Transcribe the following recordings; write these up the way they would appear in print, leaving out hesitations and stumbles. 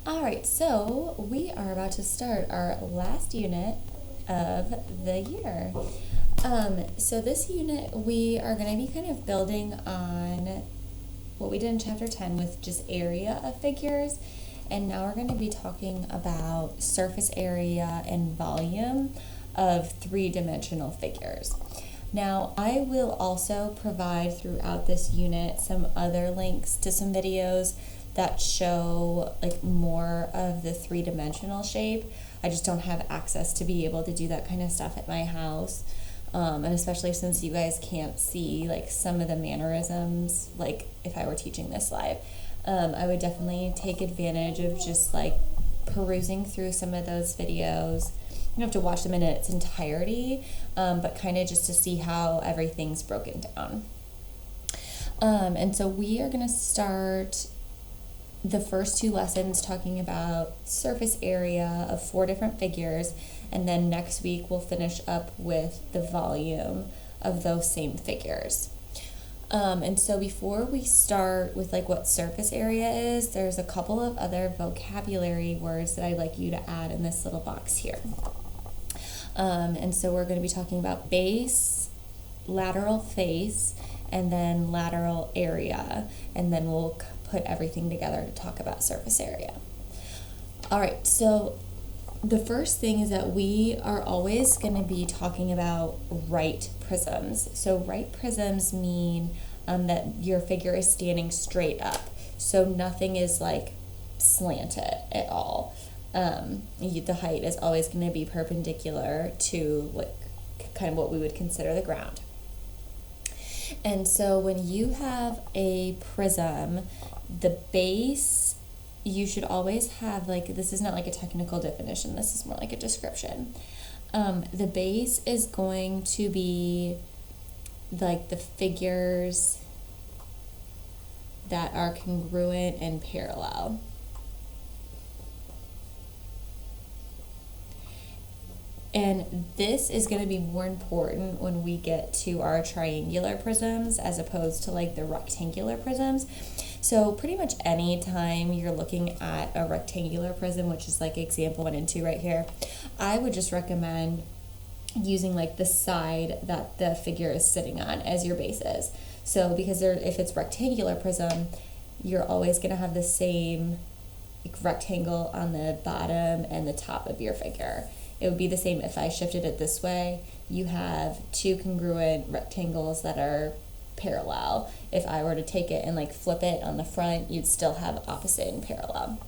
All right, so we are about to start our last unit of the year. So this unit, we are going to be kind of building on what we did in chapter 10 with just area of figures. And now we're going to be talking about surface area and volume of three-dimensional figures. Now, I will also provide throughout this unit some other links to some videos that show like more of the three-dimensional shape. I just don't have access to be able to do that kind of stuff at my house. And especially since you guys can't see like some of the mannerisms, like if I were teaching this live, I would definitely take advantage of just like perusing through some of those videos. You don't have to watch them in its entirety, but kind of just to see how everything's broken down. And so we are going to start the first two lessons talking about surface area of 4 different figures, and then next week we'll finish up with the volume of those same figures. And so before we start with like what surface area is, there's a couple of other vocabulary words that I'd like you to add in this little box here. And so we're going to be talking about base, lateral face, and then lateral area, and then we'll put everything together to talk about surface area. All right, so the first thing is that we are always going to be talking about right prisms. So right prisms mean that your figure is standing straight up, so nothing is like slanted at all. The height is always going to be perpendicular to like kind of what we would consider the ground. And so when you have a prism, the base, you should always have like, this is not like a technical definition, this is more like a description. The base is going to be like the figures that are congruent and parallel. And this is going to be more important when we get to our triangular prisms as opposed to like the rectangular prisms. So pretty much any time you're looking at a rectangular prism, which is like example 1 and 2 right here, I would just recommend using like the side that the figure is sitting on as your basis. So because if it's rectangular prism, you're always going to have the same rectangle on the bottom and the top of your figure. It would be the same if I shifted it this way. You have 2 congruent rectangles that are parallel. If I were to take it and like flip it on the front, you'd still have opposite and parallel.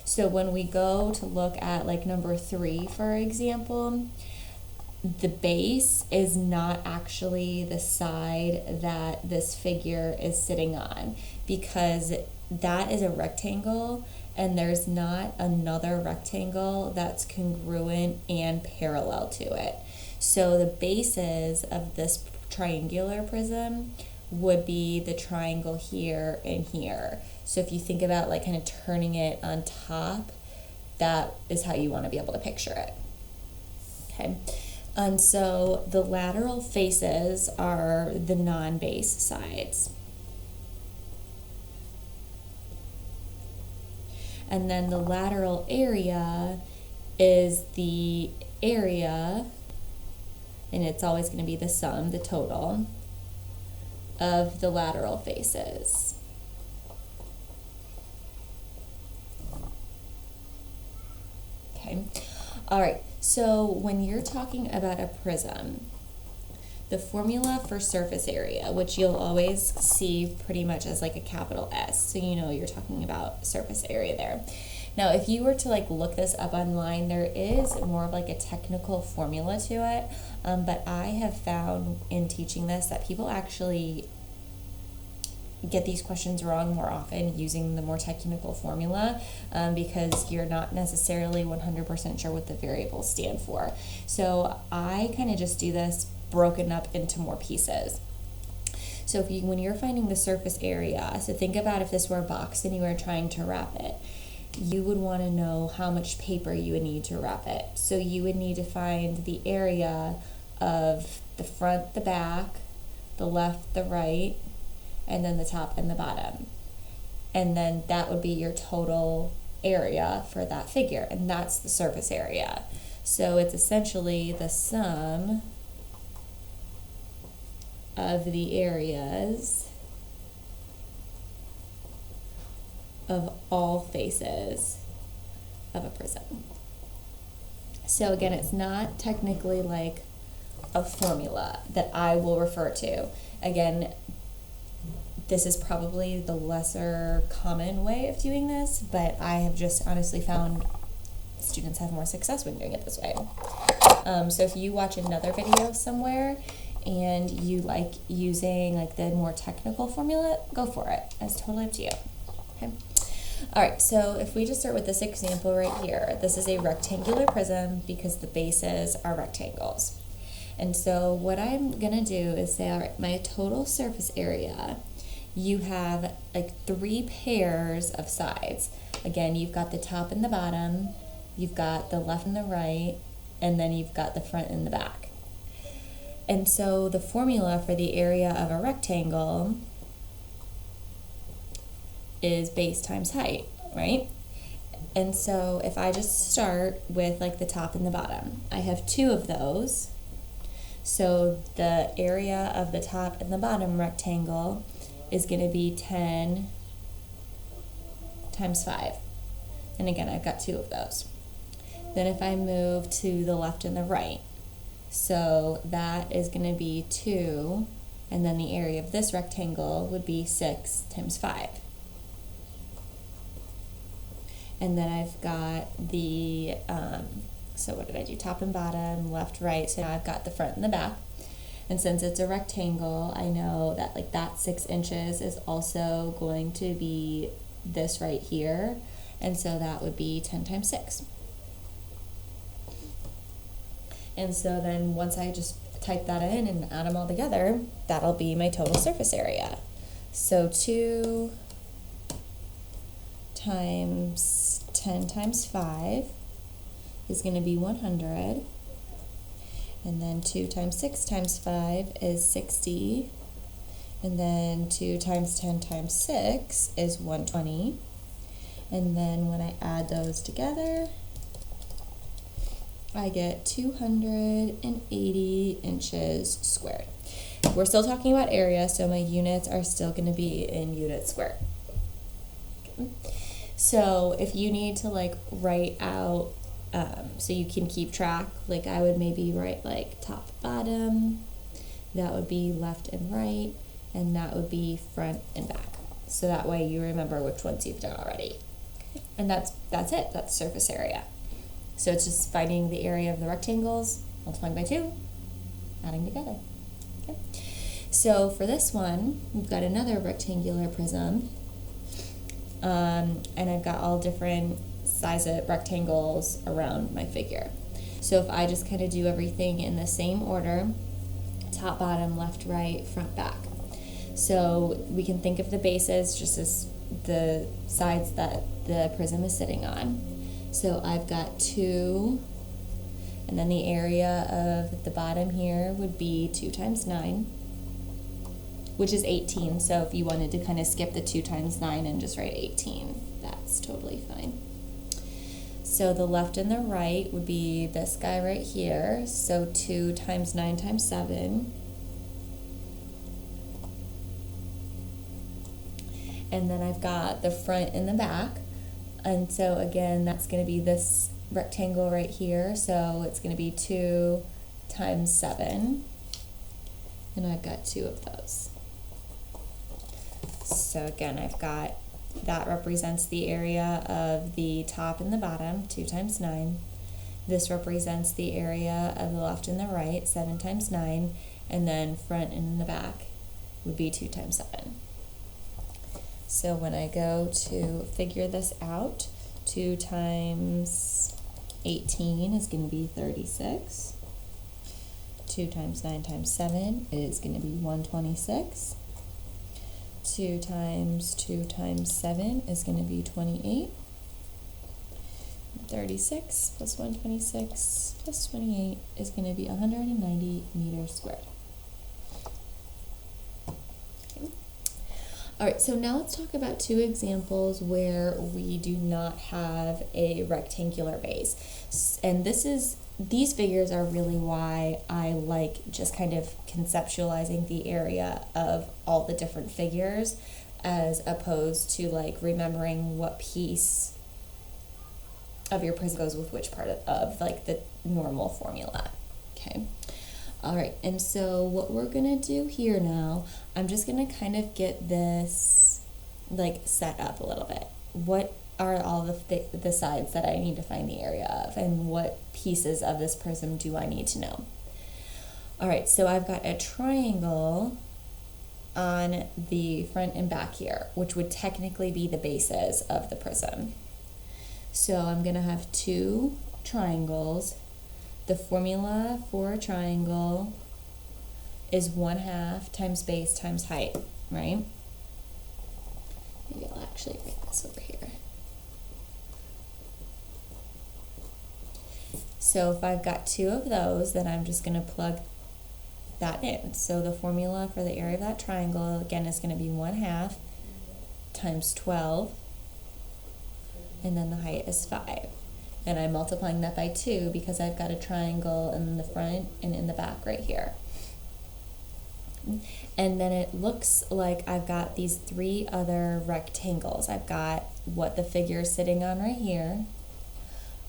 So when we go to look at like number 3, for example, the base is not actually the side that this figure is sitting on, because that is a rectangle and there's not another rectangle that's congruent and parallel to it. So the bases of this triangular prism would be the triangle here and here. So if you think about like kind of turning it on top, that is how you want to be able to picture it. Okay. And so the lateral faces are the non-base sides. And then the lateral area is the area, and it's always going to be the sum, the total, of the lateral faces. Okay. All right. So when you're talking about a prism, the formula for surface area, which you'll always see pretty much as like a capital S, so you know you're talking about surface area there. Now, if you were to like look this up online, there is more of like a technical formula to it, but I have found in teaching this that people actually get these questions wrong more often using the more technical formula, because you're not necessarily 100% sure what the variables stand for. So I kind of just do this broken up into more pieces. So when you're finding the surface area, so think about if this were a box and you were trying to wrap it, you would want to know how much paper you would need to wrap it. So you would need to find the area of the front, the back, the left, the right, and then the top and the bottom. And then that would be your total area for that figure, and that's the surface area. So it's essentially the sum of the areas of all faces of a prism. So again, it's not technically like a formula that I will refer to. Again, this is probably the lesser common way of doing this, but I have just honestly found students have more success when doing it this way. So if you watch another video somewhere and you like using like the more technical formula, go for it. It's totally up to you. Okay. All right, so if we just start with this example right here, this is a rectangular prism because the bases are rectangles. And so what I'm gonna do is say, all right, my total surface area, you have like 3 pairs of sides. Again, you've got the top and the bottom, you've got the left and the right, and then you've got the front and the back. And so the formula for the area of a rectangle is base times height, right? And so if I just start with like the top and the bottom, I have 2 of those. So the area of the top and the bottom rectangle is going to be 10 times 5. And again, I've got 2 of those. Then if I move to the left and the right, so that is going to be 2, and then the area of this rectangle would be 6 times 5. And then I've got the, so what did I do? Top and bottom, left, right. So now I've got the front and the back. And since it's a rectangle, I know that like that 6 inches is also going to be this right here. And so that would be 10 times 6. And so then once I just type that in and add them all together, that'll be my total surface area. So 2 times 10 times 5 is going to be 100. And then 2 times 6 times 5 is 60. And then 2 times 10 times 6 is 120. And then when I add those together, I get 280 inches squared. We're still talking about area, so my units are still going to be in units squared. Okay. So if you need to like write out, so you can keep track, like I would maybe write like top, bottom, that would be left and right, and that would be front and back. So that way you remember which ones you've done already. Okay. And that's it, that's surface area. So it's just finding the area of the rectangles, multiplying by 2, adding together. Okay. So for this one, we've got another rectangular prism, and I've got all different size of rectangles around my figure. So if I just kind of do everything in the same order, top, bottom, left, right, front, back. So we can think of the bases just as the sides that the prism is sitting on. So I've got 2, and then the area of the bottom here would be 2 times 9, which is 18. So if you wanted to kind of skip the 2 times 9 and just write 18, that's totally fine. So the left and the right would be this guy right here. So 2 times 9 times 7. And then I've got the front and the back. And so again, that's going to be this rectangle right here. So it's going to be 2 times 7. And I've got 2 of those. So again, I've got, that represents the area of the top and the bottom, 2 times 9. This represents the area of the left and the right, 7 times 9. And then front and the back would be 2 times 7. So when I go to figure this out, 2 times 18 is going to be 36. 2 times 9 times 7 is going to be 126. 2 times 2 times 7 is going to be 28. 36 plus 126 plus 28 is going to be 190 meters squared. All right, so now let's talk about two examples where we do not have a rectangular base. And these figures are really why I like just kind of conceptualizing the area of all the different figures as opposed to like remembering what piece of your prism goes with which part of like the normal formula, okay? All right, and so what we're gonna do here now, I'm just gonna kind of get this like set up a little bit. What are all the sides that I need to find the area of, and what pieces of this prism do I need to know? All right, so I've got a triangle on the front and back here, which would technically be the bases of the prism. So I'm gonna have two triangles. The formula for a triangle is 1/2 times base times height, right? Maybe I'll actually write this over here. So if I've got two of those, then I'm just gonna plug that in. So the formula for the area of that triangle, again, is gonna be 1/2 times 12, and then the height is 5. And I'm multiplying that by 2 because I've got a triangle in the front and in the back right here. And then it looks like I've got these 3 other rectangles. I've got what the figure is sitting on right here.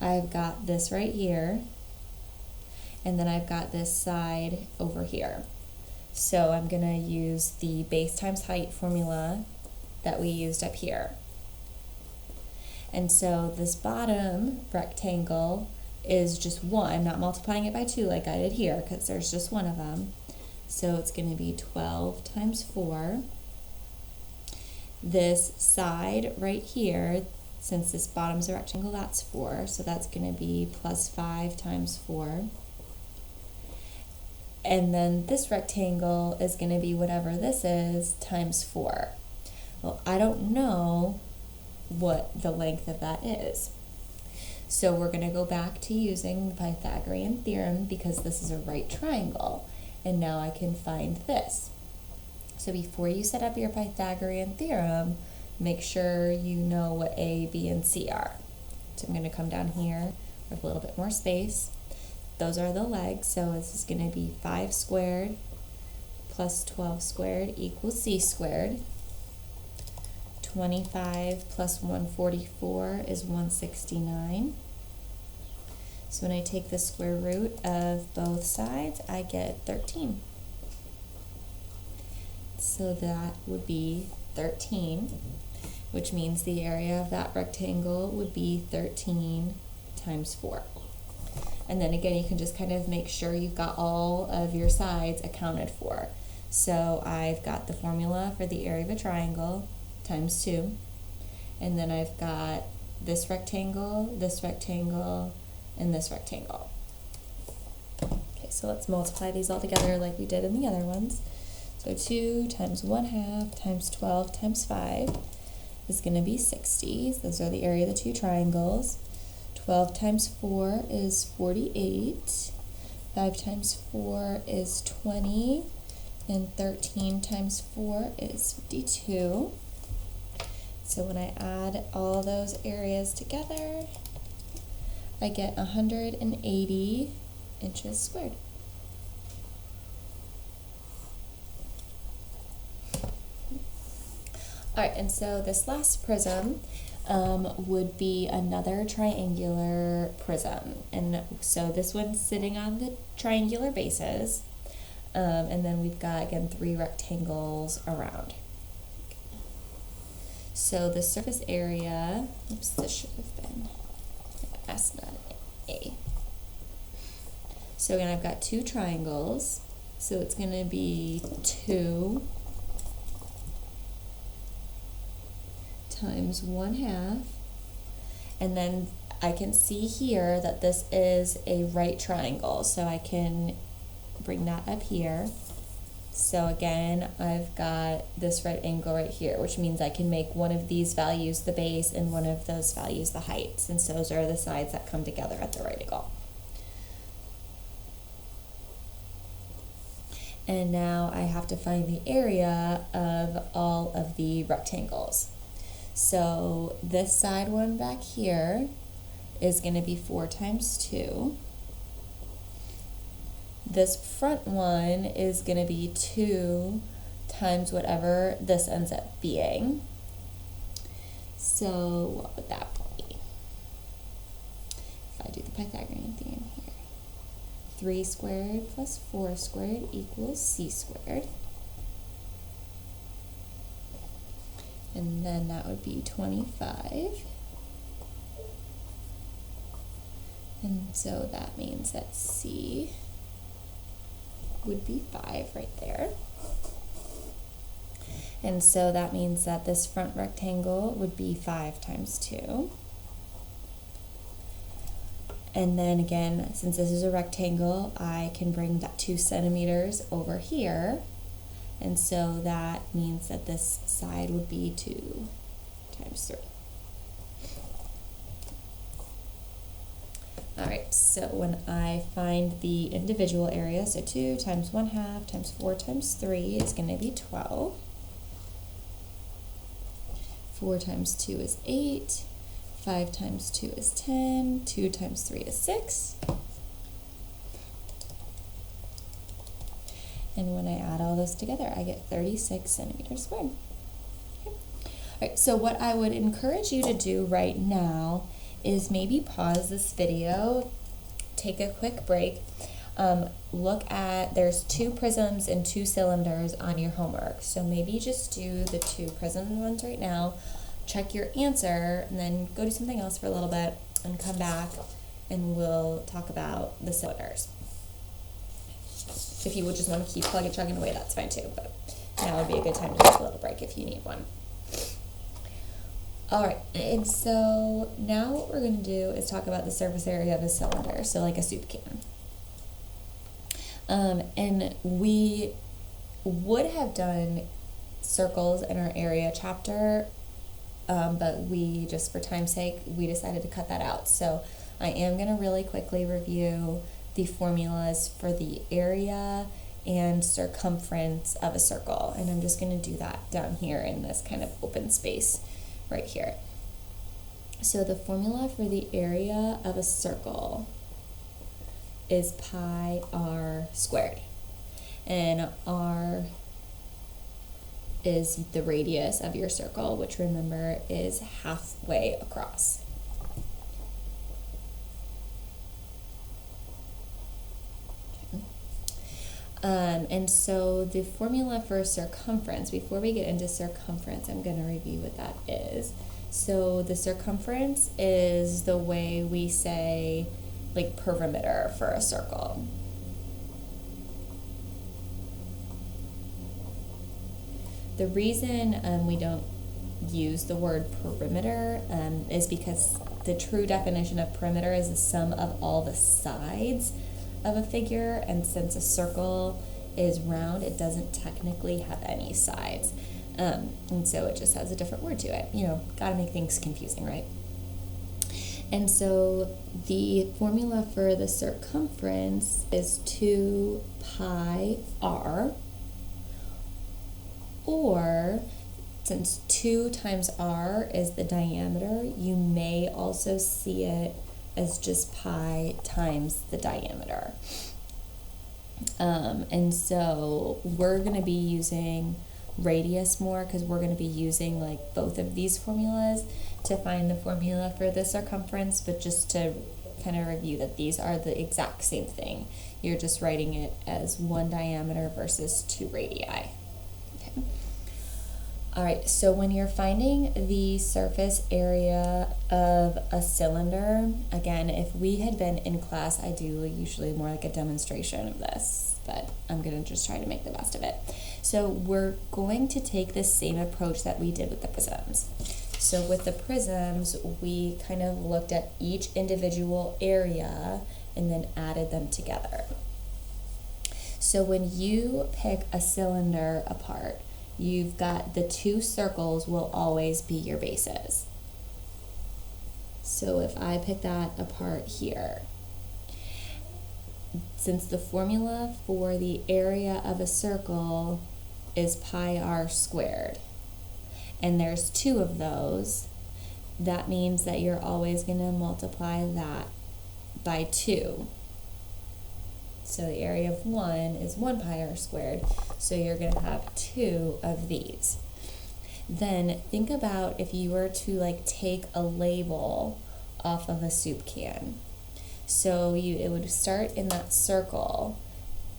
I've got this right here. And then I've got this side over here. So I'm gonna use the base times height formula that we used up here. And so this bottom rectangle is just 1. I'm not multiplying it by 2 like I did here because there's just one of them. So it's going to be 12 times 4. This side right here, since this bottom's a rectangle, that's 4. So that's going to be plus 5 times 4. And then this rectangle is going to be whatever this is times 4. Well, I don't know what the length of that is. So we're going to go back to using the Pythagorean theorem because this is a right triangle. And now I can find this. So before you set up your Pythagorean theorem, make sure you know what A, B, and C are. So I'm going to come down here with a little bit more space. Those are the legs, so this is going to be 5 squared plus 12 squared equals C squared. 25 plus 144 is 169. So when I take the square root of both sides, I get 13. So that would be 13, which means the area of that rectangle would be 13 times 4. And then again, you can just kind of make sure you've got all of your sides accounted for. So I've got the formula for the area of a triangle, times 2, and then I've got this rectangle, and this rectangle. Okay, so let's multiply these all together like we did in the other ones. So 2 times 1/2 times 12 times 5 is going to be 60. Those are the area of the two triangles. 12 times 4 is 48. 5 times 4 is 20. And 13 times 4 is 52. So when I add all those areas together, I get 180 inches squared. All right, and so this last prism would be another triangular prism. And so this one's sitting on the triangular bases. And then we've got, again, 3 rectangles around. So the surface area, oops, this should have been an S, not an A. So again, I've got 2 triangles. So it's going to be 2 times 1/2. And then I can see here that this is a right triangle. So I can bring that up here. So again, I've got this right angle right here, which means I can make one of these values the base and one of those values the height, since those are the sides that come together at the right angle. And now I have to find the area of all of the rectangles. So this side one back here is going to be 4 times 2. This front one is going to be 2 times whatever this ends up being. So what would that be? If I do the Pythagorean theorem here. 3 squared plus 4 squared equals c squared. And then that would be 25. And so that means that c would be 5 right there. And so that means that this front rectangle would be 5 times 2. And then again, since this is a rectangle, I can bring that 2 centimeters over here. And so that means that this side would be 2 times 3. All right, so when I find the individual area, so 2 times 1/2 times 4 times 3 is going to be 12. 4 times 2 is 8. 5 times 2 is 10. 2 times 3 is 6. And when I add all this together, I get 36 centimeters squared. Okay. All right, so what I would encourage you to do right now is maybe pause this video, take a quick break, look at, there's 2 prisms and 2 cylinders on your homework. So maybe just do the 2 prism ones right now, check your answer, and then go do something else for a little bit and come back and we'll talk about the cylinders. If you would just want to keep chugging away, that's fine too, but now would be a good time to take a little break if you need one. All right, and so now what we're going to do is talk about the surface area of a cylinder, so like a soup can. And we would have done circles in our area chapter, but we just, for time's sake, we decided to cut that out. So I am going to really quickly review the formulas for the area and circumference of a circle, and I'm just going to do that down here in this kind of open space right here. So the formula for the area of a circle is pi r squared, and r is the radius of your circle, which remember is halfway across. And so the formula for circumference, before we get into circumference, I'm going to review what that is. So the circumference is the way we say like perimeter for a circle. The reason we don't use the word perimeter is because the true definition of perimeter is the sum of all the sides of a figure, and since a circle is round, it doesn't technically have any sides, and so it just has a different word to it. You know, gotta make things confusing, right? And so the formula for the circumference is 2 pi r, or since 2 times r is the diameter, you may also see it as just pi times the diameter. And so we're going to be using radius more because we're going to be using like both of these formulas to find the formula for the circumference, but just to kind of review that these are the exact same thing. You're just writing it as 1 diameter versus 2 radii. Okay. All right, so when you're finding the surface area of a cylinder, again, if we had been in class, I do usually more like a demonstration of this, but I'm going to just try to make the best of it. So we're going to take the same approach that we did with the prisms. So with the prisms, we kind of looked at each individual area and then added them together. So when you pick a cylinder apart, you've got the 2 circles will always be your bases. So if I pick that apart here, since the formula for the area of a circle is pi r squared, and there's 2 of those, that means that you're always going to multiply that by 2. So the area of 1 is 1 pi r squared, so you're going to have 2 of these. Then think about if you were to like take a label off of a soup can. So it would start in that circle,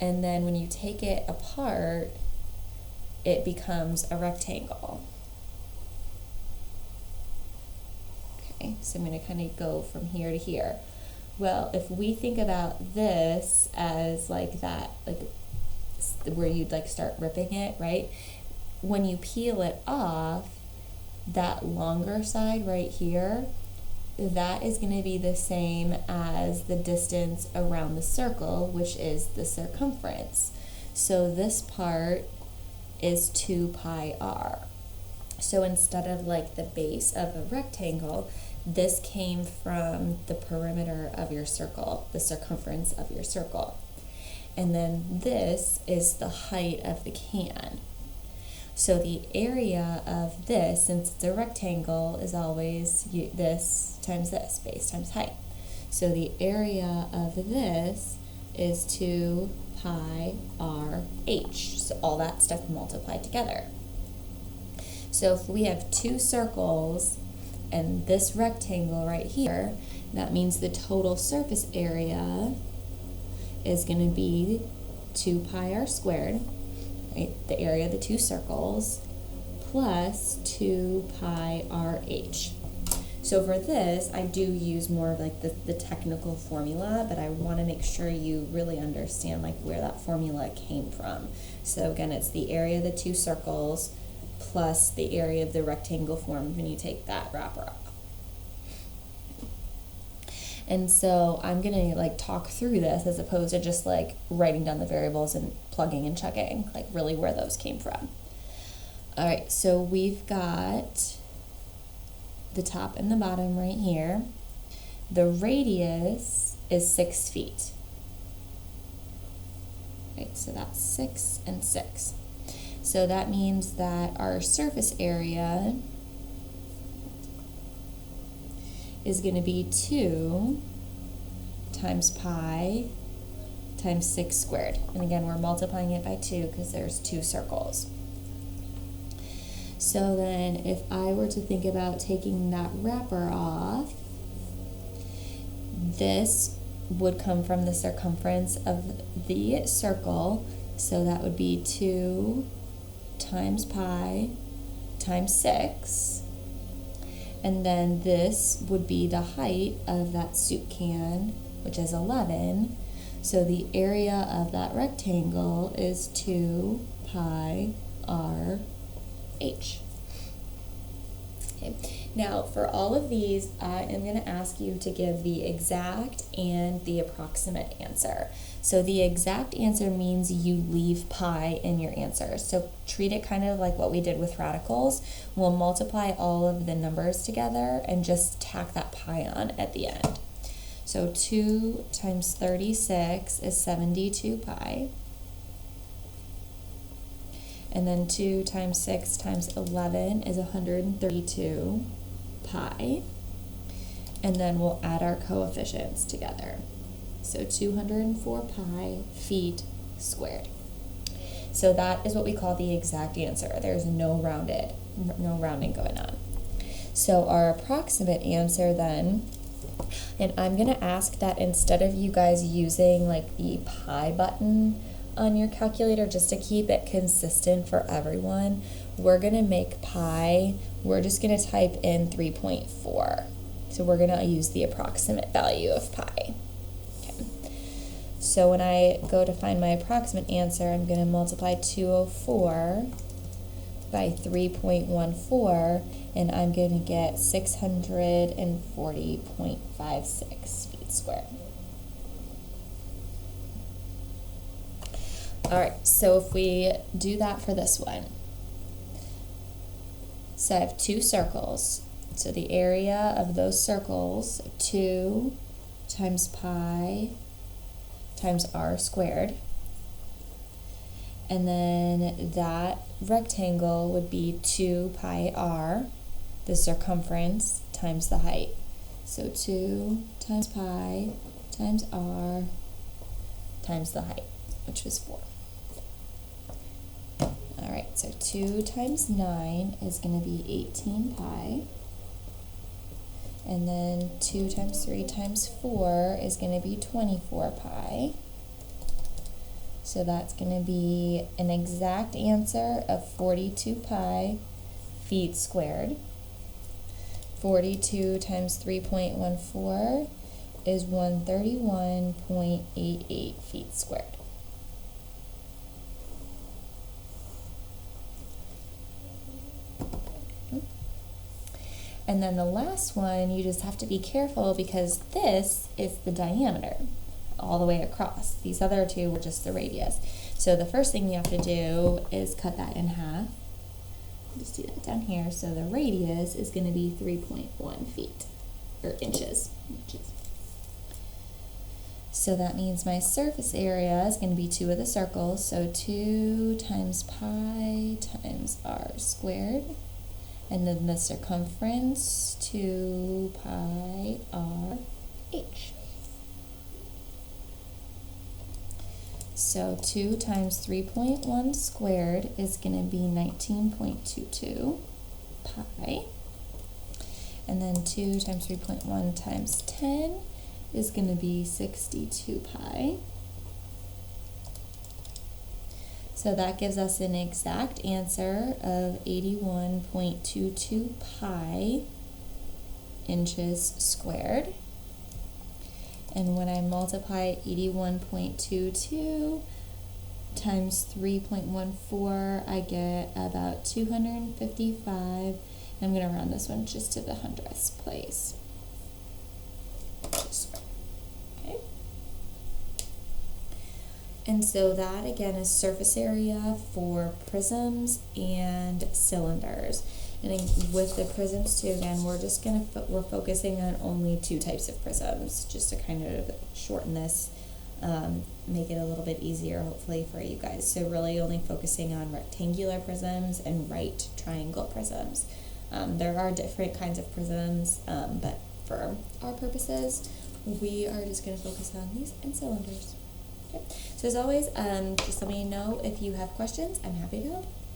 and then when you take it apart, it becomes a rectangle. Okay, so I'm going to kind of go from here to here. Well, if we think about this as like that, like where you'd like start ripping it, right? When you peel it off, that longer side right here, that is going to be the same as the distance around the circle, which is the circumference. So this part is 2 pi r. So instead of like the base of a rectangle, this came from the perimeter of your circle, the circumference of your circle. And then this is the height of the can. So the area of this, since it's a rectangle, is always this times this, base times height. So the area of this is 2 pi r h. So all that stuff multiplied together. So if we have 2 circles and this rectangle right here, that means the total surface area is going to be 2 pi r squared, right, the area of the 2 circles, plus 2 pi r h. So for this, I do use more of like the technical formula, but I want to make sure you really understand like where that formula came from. So again, it's the area of the 2 circles plus the area of the rectangle formed when you take that wrapper off. And so I'm gonna like talk through this as opposed to just like writing down the variables and plugging and checking, like really where those came from. All right, so we've got the top and the bottom right here. The radius is 6 feet. Right, so that's 6 and 6. So that means that our surface area is going to be 2 times pi times 6 squared. And again, we're multiplying it by 2 because there's 2 circles. So then if I were to think about taking that wrapper off, this would come from the circumference of the circle. So that would be 2 times pi times 6. And then this would be the height of that soup can, which is 11. So the area of that rectangle is 2 pi r h. Okay. Now for all of these, I am going to ask you to give the exact and the approximate answer. So the exact answer means you leave pi in your answer. So treat it kind of like what we did with radicals. We'll multiply all of the numbers together and just tack that pi on at the end. So 2 times 36 is 72 pi. And then 2 times 6 times 11 is 132 pi. And then we'll add our coefficients together. So 204 pi feet squared. So that is what we call the exact answer. There's no rounding going on. So our approximate answer then, and I'm going to ask that instead of you guys using like the pi button on your calculator, just to keep it consistent for everyone, we're going to make pi, we're just going to type in 3.4. So we're going to use the approximate value of pi. Okay. So when I go to find my approximate answer, I'm going to multiply 204 by 3.14, and I'm going to get 640.56 feet squared. All right, so if we do that for this one, so I have 2 circles. So the area of those circles, 2 times pi times r squared. And then that rectangle would be 2 pi r, the circumference, times the height. So 2 times pi times r times the height, which was 4. Alright, so 2 times 9 is going to be 18 pi. And then 2 times 3 times 4 is going to be 24 pi. So that's going to be an exact answer of 42 pi feet squared. 42 times 3.14 is 131.88 feet squared. And then the last one, you just have to be careful because this is the diameter all the way across. These other two were just the radius. So the first thing you have to do is cut that in half. Just do that down here. So the radius is going to be 3.1 feet, or inches. So that means my surface area is going to be 2 of the circles. So 2 times pi times r squared. And then the circumference, 2 pi r h. So 2 times 3.1 squared is going to be 19.22 pi. And then 2 times 3.1 times 10 is going to be 62 pi. So that gives us an exact answer of 81.22 pi inches squared. And when I multiply 81.22 times 3.14, I get about 255. I'm going to round this one just to the hundredths place. Okay. And so that again is surface area for prisms and cylinders. And with the prisms too, again, we're focusing on only 2 types of prisms, just to kind of shorten this, make it a little bit easier, hopefully, for you guys. So really only focusing on rectangular prisms and right triangle prisms. There are different kinds of prisms, but for our purposes, we are just going to focus on these and cylinders. Okay. So as always, just let me know if you have questions. I'm happy to help.